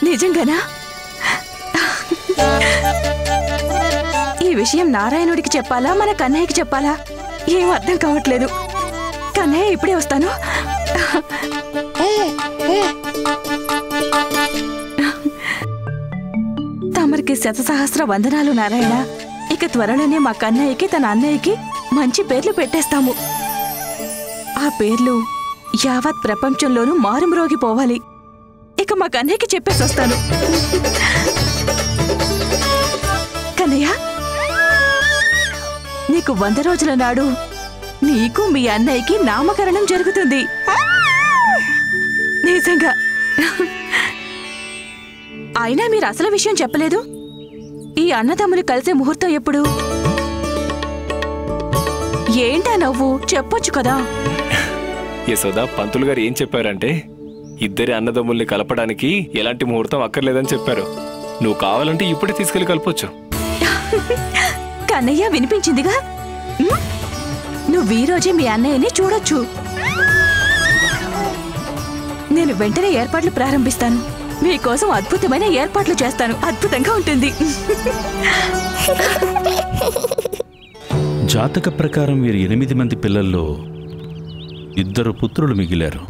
నిజంగానా? ఈ విషయం నారాయణుడికి చెప్పాలా మన కన్నయ్యకి చెప్పాలా ఏం అర్థం కావట్లేదు. కన్నయ్య ఇప్పుడే వస్తాను. తమరికి శతసహస్ర వందనాలు నారాయణ. ఇక త్వరలోనే మా కన్నయ్యకి తన అన్నయ్యకి మంచి పేర్లు పెట్టేస్తాము. ఆ పేర్లు యావత్ ప్రపంచంలోనూ మారుమ్రోగిపోవాలి. ఇక మా కన్నయ్యకి చెప్పేసి వస్తాను. కన్నయ్య, నీకు 100 రోజుల నాడు నీకు మీ అన్నయ్యకి నామకరణం జరుగుతుంది. నిజంగా. అయినా మీరు అసలు విషయం చెప్పలేదు. ఈ అన్నదమ్ములు కలిసే ముహూర్తం ఎప్పుడు? ఏంటా నవ్వు? చెప్పొచ్చు కదా. యశోద, పంతులు గారు ఏం చెప్పారంటే ఇద్దరి అన్నదమ్ముల్ని కలపడానికి ఎలాంటి ముహూర్తం అక్కర్లేదని చెప్పారు. నువ్వు కావాలంటే ఇప్పుడే తీసుకెళ్లి కలపొచ్చు. కన్నయ్య, వినిపించిందిగా. నువ్వు ఈ రోజే మీ అన్నయ్యని చూడొచ్చు. నేను వెంటనే ఏర్పాట్లు ప్రారంభిస్తాను. మీకోసం అద్భుతమైన ఏర్పాట్లు చేస్తాను. అద్భుతంగా ఉంటుంది. జాతక ప్రకారం వీరి 8 మంది పిల్లల్లో 2 పుత్రులు మిగిలారు.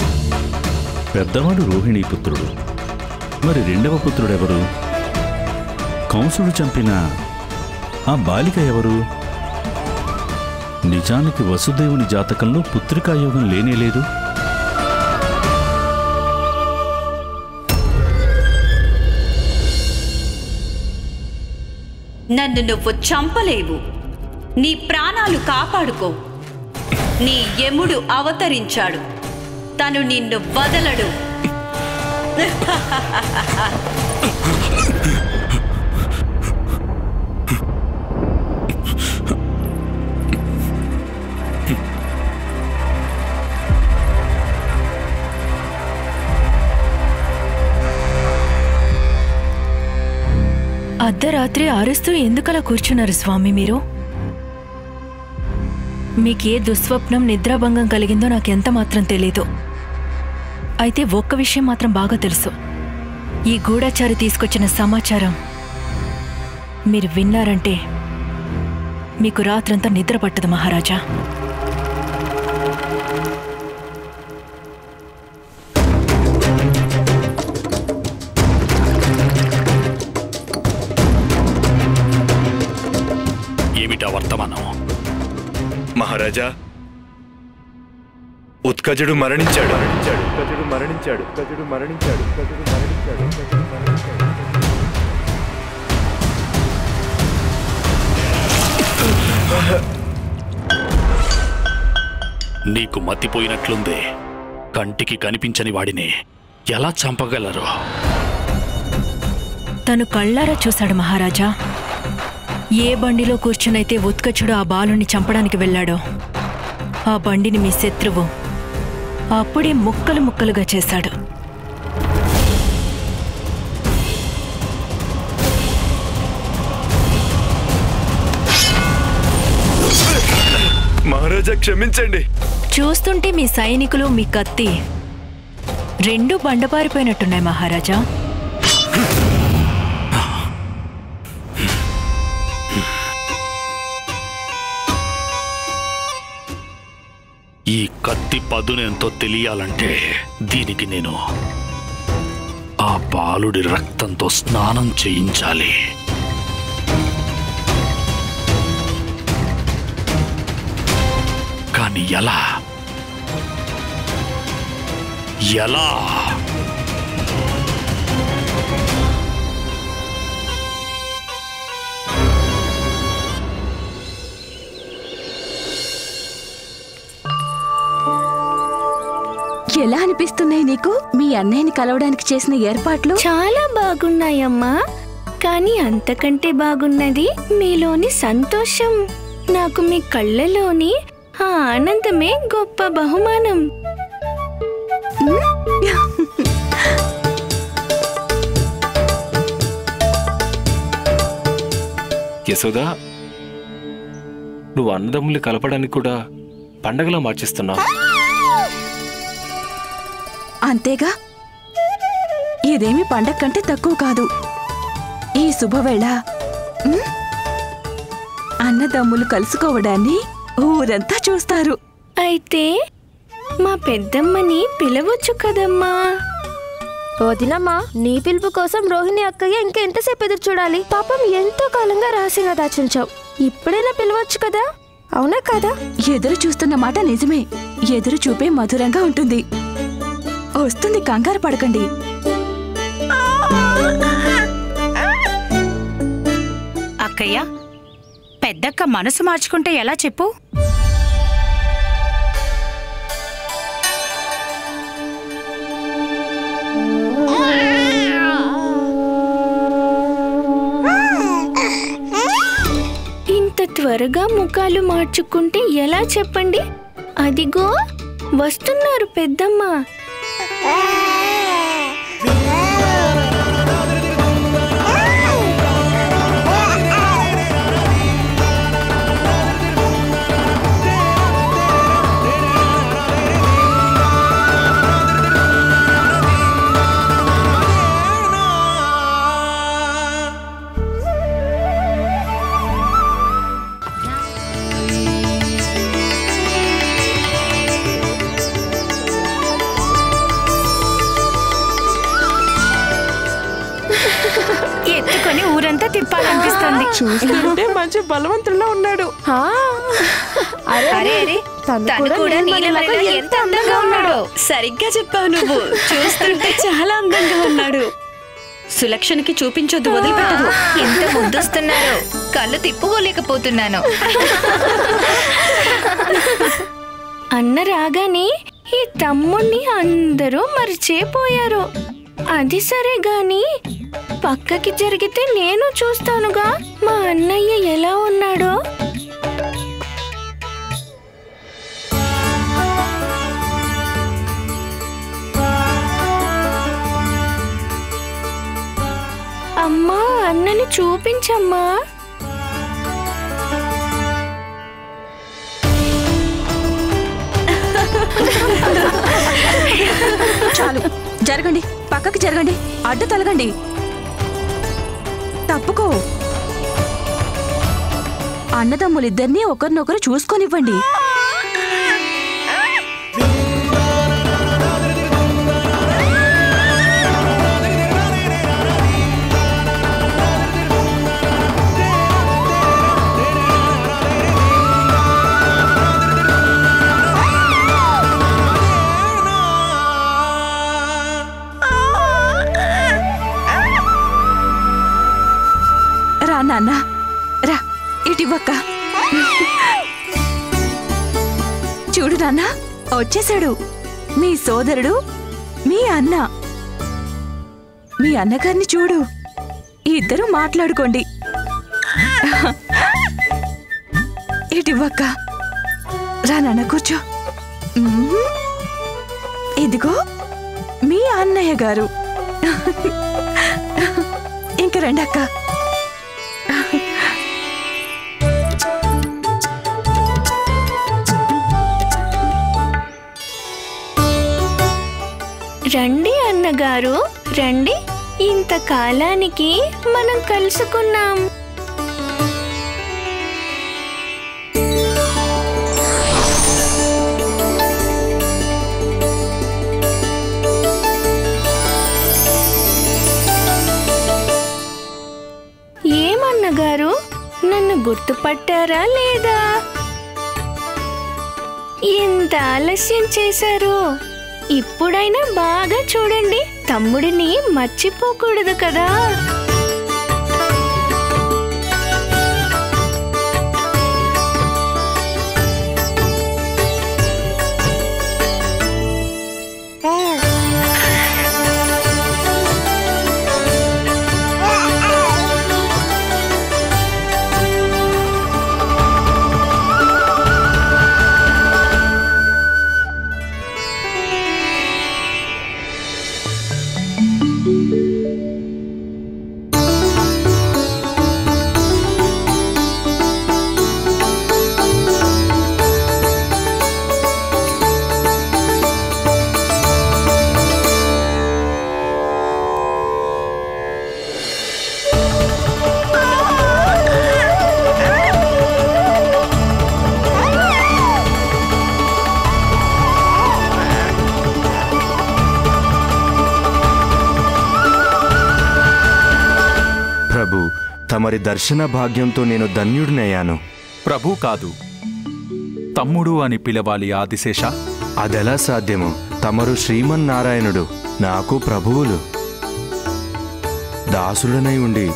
పెద్దవాడు రోహిణీ పుత్రుడు. మరి 2వ పుత్రుడెవరు? కంసుడు చంపిన ఆ బాలిక ఎవరు? నిజానికి వసుదేవుని జాతకంలో పుత్రికాయోగం లేనేలేదు. నన్ను నువ్వు చంపలేవు. నీ ప్రాణాలు కాపాడుకో. నీ యముడు అవతరించాడు. తను నిన్ను వదలడు. అర్ధరాత్రి అరుస్తూ ఎందుకలా కూర్చున్నారు స్వామి మీరు? మీకే దుస్వప్నం నిద్రాభంగం కలిగిందో నాకెంత మాత్రం తెలీదు. అయితే ఒక్క విషయం మాత్రం బాగా తెలుసు. ఈ గూఢచారి తీసుకొచ్చిన సమాచారం మీరు విన్నారంటే మీకు రాత్రంతా నిద్ర పట్టదు మహారాజా. ఏమిటా వర్తమానం? మహారాజా, ఉత్కజుడు మరణించాడు. నీకు మతిపోయినట్లుందే. కంటికి కనిపించని వాడిని ఎలా చంపగలరు? తను కళ్ళారా చూశాడు మహారాజా. ఏ బండిలో కూర్చునైతే ఉత్కచుడు ఆ బాలుని చంపడానికి వెళ్ళాడో ఆ బండిని మీ శత్రువు అప్పుడే ముక్కలు ముక్కలుగా చేశాడు. మహారాజా, క్షమించండి. చూస్తుంటే మీ సైనికులు మీ కత్తి 2 బండపారిపోయినట్టున్నాయి మహారాజా. ఈ కత్తి పదునెంతో తెలియాలంటే దీనికి నేను ఆ బాలుడి రక్తంతో స్నానం చేయించాలి. కానీ ఎలా? ఎలా అనిపిస్తున్నాయి నీకు మీ అన్నయ్యని కలవడానికి చేసిన ఏర్పాట్లు? చాలా బాగున్నాయమ్మా. కానీ అంతకంటే బాగున్నది మీలోని సంతోషం. నాకు మీ కళ్ళలోని ఆ ఆనందమే గొప్ప బహుమానం. యశోదా, నువ్వు అన్నదమ్ముల్ని కలపడానికి కూడా పండగలా మార్చేస్తున్నావు. అంతేగా. ఇదేమి పండగ కంటే తక్కువ కాదు. ఈ శుభవేళ అన్నదమ్ములు కలుసుకోవడాన్ని ఊరంతా చూస్తారు. అయితే మా పెద్దమ్మని పిలవచ్చు కదమ్మా. వదినమ్మా, నీ పిలుపు కోసం రోహిణి అక్కయ్య ఇంకా ఎంతసేపు ఎదురు చూడాలి? పాపం ఎంతో కాలంగా రహస్యంగా దాచుంచావు. ఇప్పుడైనా పిలవచ్చు కదా, అవునా కదా? ఎదురు చూస్తున్న మాట నిజమే. ఎదురు చూపే మధురంగా ఉంటుంది. వస్తుంది, కంగారు పడకండి. అక్కయ్య, పెద్దక్క మనసు మార్చుకుంటే ఎలా చెప్పు? ఇంత త్వరగా ముఖాలు మార్చుకుంటే ఎలా చెప్పండి? అదిగో వస్తున్నారు పెద్దమ్మ. ఎత్తుకొని ఊరంతా తిప్పాలనిపిస్తుంది. చూస్తుంటే మంచి బలవంతుల్లో ఉన్నాడు. అరే అరే, తను కూడా నీలమణిలా ఎంత అందంగా ఉన్నాడో. సరిగ్గా చెప్పావు నువ్వు. చూస్తుంటే చాలా అందంగా ఉన్నాడు. సులక్షణకి చూపించొద్దు, వదిలిపెట్టదు. ఎంత ముద్దొస్తున్నారో, కళ్ళు తిప్పుకోలేకపోతున్నాను. అన్న రాగానే ఈ తమ్ముణ్ణి అందరూ మరిచేపోయారు. అది సరే గాని పక్కకి జరిగితే నేను చూస్తానుగా మా అన్నయ్య ఎలా ఉన్నాడో. అమ్మా, అన్నని చూపించమ్మా. చాలు, జరగండి, పక్కకి జరగండి, అడ్డు తొలగండి, తప్పుకో. అన్నదమ్ములిద్దరినీ ఒకరినొకరు చూసుకొనివ్వండి. రా నాన్న, రా, ఇటివ్వక్క. చూడు నాన్న, వచ్చేశాడు మీ సోదరుడు, మీ అన్న. మీ అన్నగారిని చూడు, ఇద్దరు మాట్లాడుకోండి. ఇటివ్వక్క. రా నాన్న, కూర్చో. ఇదిగో మీ అన్నయ్య గారు. ఇంక రండి అక్క. రండి అన్నగారు, రండి. ఇంతకాలానికి మనం కలుసుకున్నాం. ఏమన్నగారు, నన్ను గుర్తుపట్టారా లేదా? ఎంత ఆలస్యం చేశారు. ఇప్పుడైనా బాగా చూడండి, తమ్ముడిని మర్చిపోకూడదు కదా. తమరి దర్శన భాగ్యంతో నేను ధన్యుడినయ్యాను. ప్రభు కాదు, తమ్ముడు అని పిలవాలి ఆదిశేష. అదెలా సాధ్యము? తమరు శ్రీమన్నారాయణుడు, నాకు ప్రభువులు. దాసుడనై ఉండి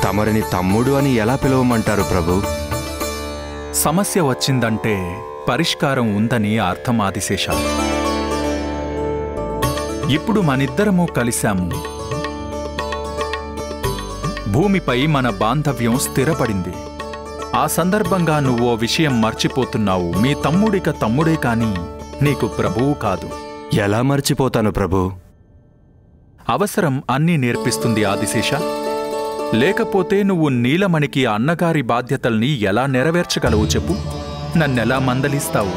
తమరిని తమ్ముడు అని ఎలా పిలవమంటారు ప్రభు? సమస్య వచ్చిందంటే పరిష్కారం ఉందని అర్థం ఆదిశేష. ఇప్పుడు మనిద్దరము కలిశాము. భూమిపై మన బాంధవ్యం స్థిరపడింది. ఆ సందర్భంగా నువ్వో విషయం మర్చిపోతున్నావు. మీ తమ్ముడిక తమ్ముడే కాని నీకు ప్రభువు కాదు. ఎలా మర్చిపోతాను ప్రభు? అవసరం అన్నీ నేర్పిస్తుంది ఆదిశేష. లేకపోతే నువ్వు నీలమణికి అన్నగారి బాధ్యతల్ని ఎలా నెరవేర్చగలవు చెప్పు? నన్నెలా మందలిస్తావు?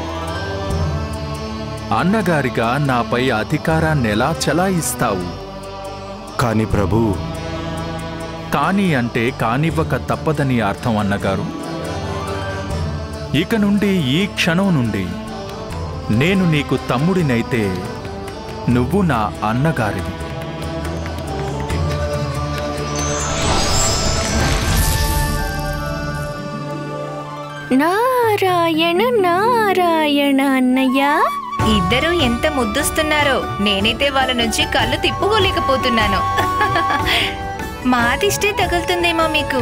అన్నగారిగా నాపై అధికారాన్నెలా చెలాయిస్తావు? కాని ప్రభు. కాని అంటే కానివ్వక తప్పదని అర్థం అన్నగారు. ఇక నుండి ఈ క్షణం నుండి నేను నీకు తమ్ముడినైతే నువ్వు నా అన్నగారివి. నారాయణ నారాయణ అన్నయ్య. ఇద్దరూ ఎంత ముద్దుస్తున్నారో. నేనైతే వాళ్ళ నుంచి కళ్ళు తిప్పుకోలేకపోతున్నాను. మా దిష్టే తగులుతుందేమో మీకు.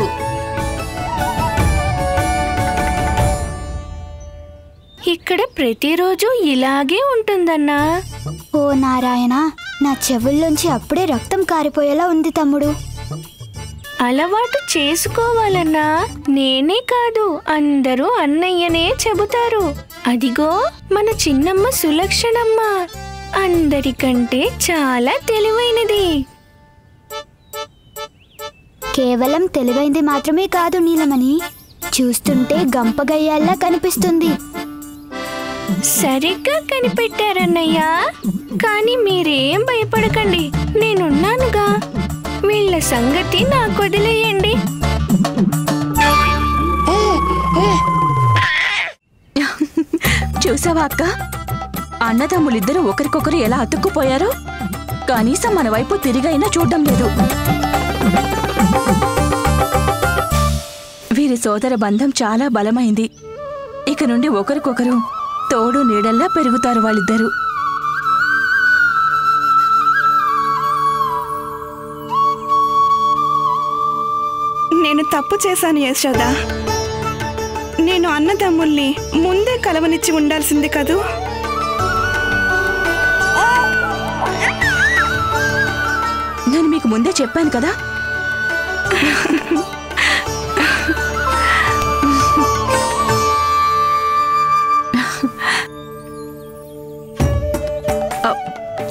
ఇక్కడ ప్రతిరోజు ఇలాగే ఉంటుందన్నా. ఓ నారాయణ, నా చెవుల్లోంచి అప్పుడే రక్తం కారిపోయేలా ఉంది తమ్ముడు. అలవాటు చేసుకోవాలన్నా. నేనే కాదు, అందరూ అన్నయ్యనే చెబుతారు. అదిగో మన చిన్నమ్మ సులక్షణమ్మ అందరికంటే చాలా తెలివైనది. కేవలం తెలివైంది మాత్రమే కాదు నీలమణి, చూస్తుంటే గంపగయ్యాల్లా కనిపిస్తుంది. సరిగ్గా కనిపెట్టారన్నయ్యా. కానీ మీరేం భయపడకండి, నేనున్నానుగా. వీళ్ళ సంగతి నాకు వదిలేయండి. చూసావా అక్క, అన్నదమ్ములిద్దరూ ఒకరికొకరు ఎలా అతుక్కుపోయారో. కనీసం మన వైపు తిరిగైనా చూడడం లేదు. వీరి సోదర బంధం చాలా బలమైంది. ఇక నుండి ఒకరికొకరు తోడు నీడల్లా పెరుగుతారు వాళ్ళిద్దరూ. నేను తప్పు చేశాను యశోద. నేను అన్నదమ్ముల్ని ముందే కలవనిచ్చి ఉండాల్సింది కదూ. నేను మీకు ముందే చెప్పాను కదా.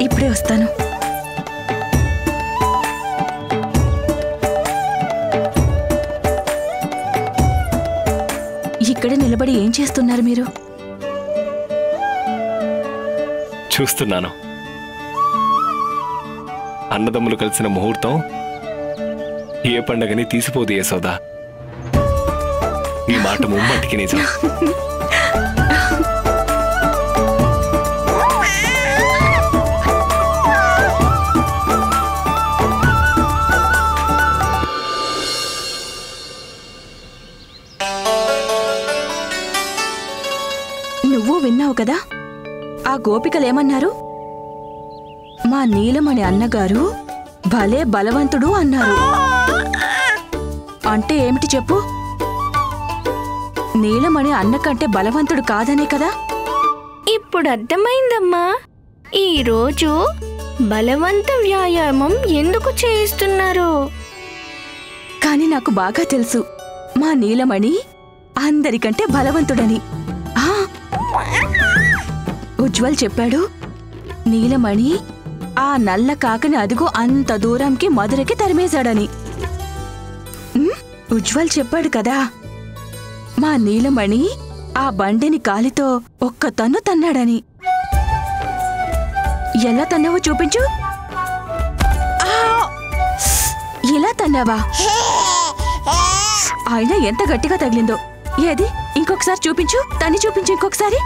ఇప్పుడే వస్తాను. ఇక్కడే నిలబడి ఏం చేస్తున్నారు మీరు? చూస్తున్నాను. అన్నదమ్ములు కలిసిన ముహూర్తం ఏ పండగని తీసిపోదు యశోదా. నీ మాట ముమ్మటికి నిజం. నువ్వు విన్నావు కదా, ఆ గోపికలేమన్నారు? మా నీలమణి అన్నగారు భలే బలవంతుడు అన్నారు. అంటే ఏమిటి చెప్పు? నీలమణి అన్నకంటే బలవంతుడు కాదనే కదా. ఇప్పుడు అర్థమైందమ్మా. ఈరోజు బలవంత వ్యాయామం ఎందుకు చేయిస్తున్నారు? కానీ నాకు బాగా తెలుసు, మా నీలమణి అందరికంటే బలవంతుడని. ఉజ్వల్ చెప్పాడు, నీలమణి ఆ నల్ల కాకని అదిగో అంత దూరంకి మధురకి తరిమేశాడని. ఉజ్వల్ చెప్పాడు కదా, మా నీలమణి ఆ బండిని కాలితో ఒక్క తన్ను తన్నాడని. ఎలా తన్నావో చూపించు. ఇలా తన్నావా? ఆయన ఎంత గట్టిగా తగిలిందో. ఏది ఇంకొకసారి చూపించు, తన్ని చూపించు ఇంకొకసారి.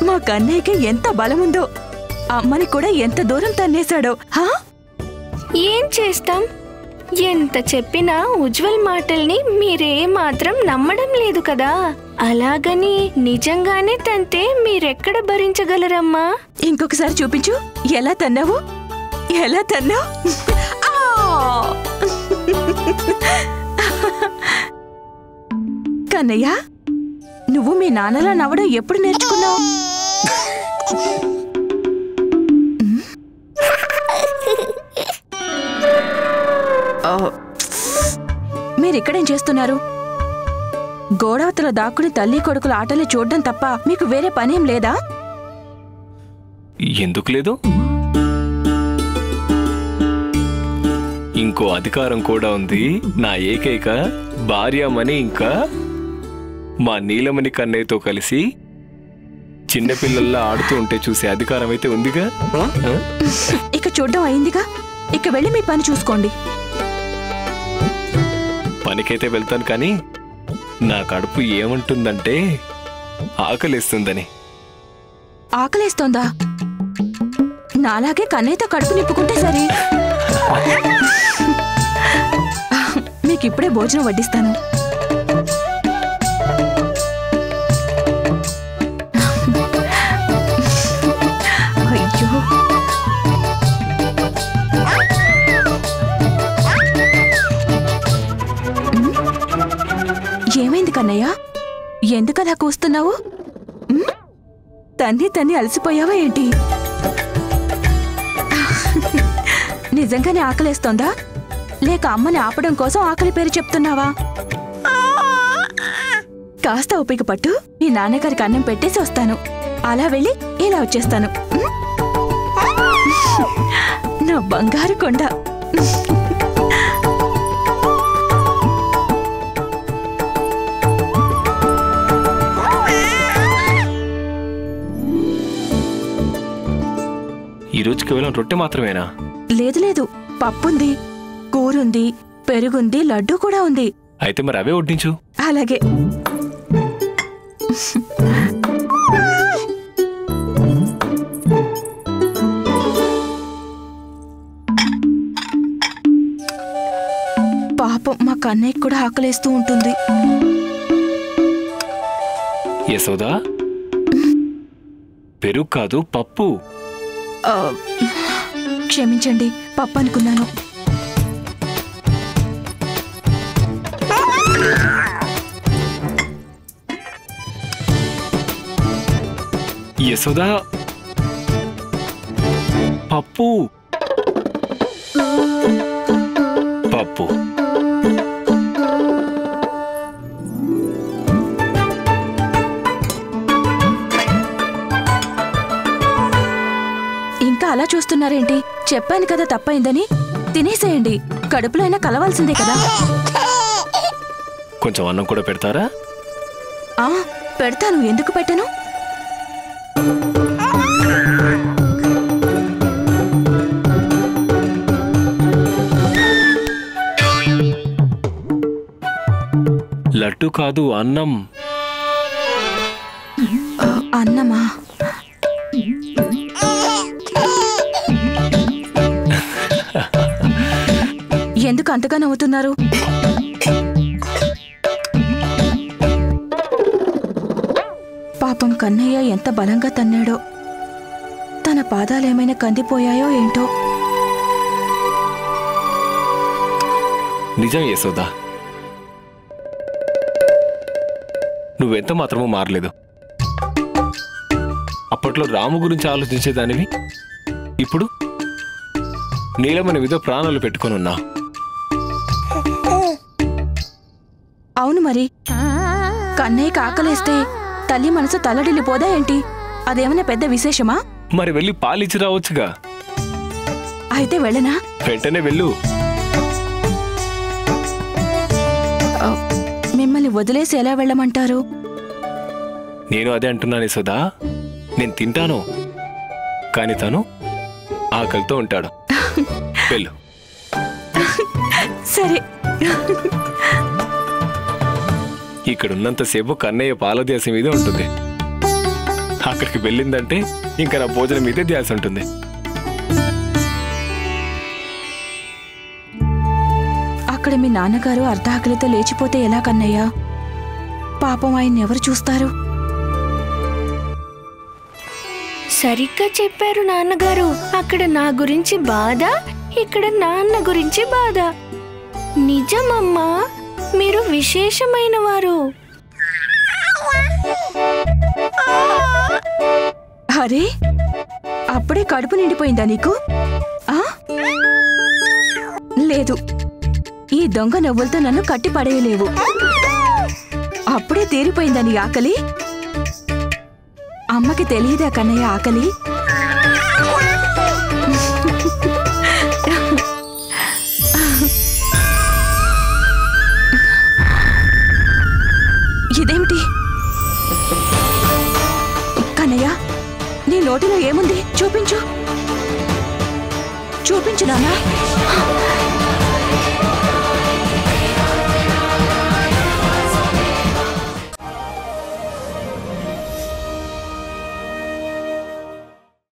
మా కన్నయ్యకి ఎంత బలముందో. అమ్మని కూడా ఎంత దూరం తన్నేశాడో. ఏం చేస్తాం? ఎంత చెప్పినా ఉజ్వల్ మాటల్ని మీరే మాత్రం నమ్మడం లేదు కదా. అలాగని నిజంగానే తంతే మీరెక్కడ భరించగలరమ్మా? ఇంకొకసారి చూపించు. ఎలా తన్నావు? ఎలా తన్నావు? కన్నయ్య, నువ్వు మీ నాన్నలా నవ్వడం ఎప్పుడు నేర్చుకున్నావు? మీరిక్కడేం చేస్తున్నారు? గోడవతల దాక్కుని తల్లి కొడుకుల ఆటలు చూడడం తప్ప మీకు వేరే పనేం లేదా? ఎందుకు లేదు? ఇంకో అధికారం కూడా ఉంది. నా ఏకైక భార్యమని, ఇంకా మా నీలమణి కన్నయ్యతో కలిసి చిన్నపిల్లల్లా ఆడుతూ ఉంటే చూసే అధికారం అయితే ఉందిగా. ఇక చూడడం అయిందిగా, ఇక వెళ్ళి మీ పని చూసుకోండి. పనికైతే వెళ్తాను, కానీ నా కడుపు ఏమంటుందంటే ఆకలిస్తుందని. ఆకలేస్తోందా? నాలాగే కన్నయ్యతో కడుపు నిప్పుకుంటే సరే. మీకిప్పుడే భోజనం వడ్డిస్తాను. అయ్యో, ఏమైంది కన్నయ్య? ఎందుకలా కూస్తున్నావు? తన్ని అలసిపోయావా ఏంటి? నిజంగానే ఆకలేస్తోందా, లేక అమ్మని ఆపడం కోసం ఆకలి పేరు చెప్తున్నావా? కాస్త ఓపిక పట్టు. మీ నాన్నగారికి అన్నం పెట్టేసి వస్తాను. అలా వెళ్ళి ఇలా వచ్చేస్తాను. నా బంగారు కొండ. ఈరోజు కేవలం రొట్టె మాత్రమేనా? లేదు లేదు, పప్పుంది, కూరుంది, పెరుగుంది, లడ్డూ కూడా ఉంది. అయితే మరి అవే వడ్డించు. అలాగే. పాపం మా కన్నయ్యకి కూడా ఆకలేస్తూ ఉంటుంది. యశోదా, పెరుగు కాదు పప్పు. క్షమించండి, పప్పు అనుకున్నాను. యశోదా, పప్పు పప్పు. ఇంకా అలా చూస్తున్నారేంటి? చెప్పాను కదా తప్పైందని. తినేసేయండి, కడుపులో అయినా కలవాల్సిందే కదా. కొంచెం అన్నం కూడా పెడతారా? పెడతాను, ఎందుకు పెట్టను? లడ్డు కాదు, అన్నం. అన్నమా? ఎందుకు అంతగా నవ్వుతున్నారు? పాపం కన్నయ్య ఎంత బలంగా తన్నాడో. తన పాదాలేమైనా కందిపోయాయో ఏంటో. నిజం యశోదా, నువ్వెంత మాత్రమూ మారలేదు. అప్పట్లో రాము గురించి ఆలోచించేదానివి, ఇప్పుడు నీలమణి మీద ప్రాణాలు పెట్టుకొని ఉన్నా. అవును మరి, కన్నయ్యకి ఆకలేస్తే తల్లి మనసు తల్లడిల్లిపోదా ఏంటి? అదేమన్నా పెద్ద విశేషమా? మరి వెళ్ళి పాలిచ్చి రావచ్చుగా. అయితే వెళ్ళనా? వెంటనే వెళ్ళు. మిమ్మల్ని వదిలేసి ఎలా వెళ్ళమంటారు? నేను అదే అంటున్నాను యశోదా. నేను తింటాను, కానీ తను ఆకలితో ఉంటాడు. వెళ్ళు. సరే. ఇక్కడున్నంతసేపు కన్నయ్య పాలదేశం మీద ఉంటుంది. అక్కడికి వెళ్ళిందంటే ఇంకా నా భోజనం మీదే ధ్యాస ఉంటుంది. అక్కడ మీ నాన్నగారు అర్ధాకలితో లేచిపోతే ఎలా కన్నయ్య? పాపం ఆయన ఎవరు చూస్తారు? సరిగ్గా చెప్పారు నాన్నగారు. అక్కడ నా గురించి బాధ, ఇక్కడ నాన్న గురించి బాధ. నిజమమ్మా, మీరు విశేషమైన వారు. అరే, అప్పుడే కడుపు నిండిపోయిందా నీకు? లేదు, ఈ దొంగ నవ్వులతో నన్ను కట్టి పడేయలేవు. అప్పుడే తీరిపోయిందా నీ ఆకలి? అమ్మకి తెలియదా కన్నయ్య ఆకలి? ఇదేమిటి కన్నయ్య? నీ నోటిలో ఏముంది? చూపించు, చూపించు నాన్నా.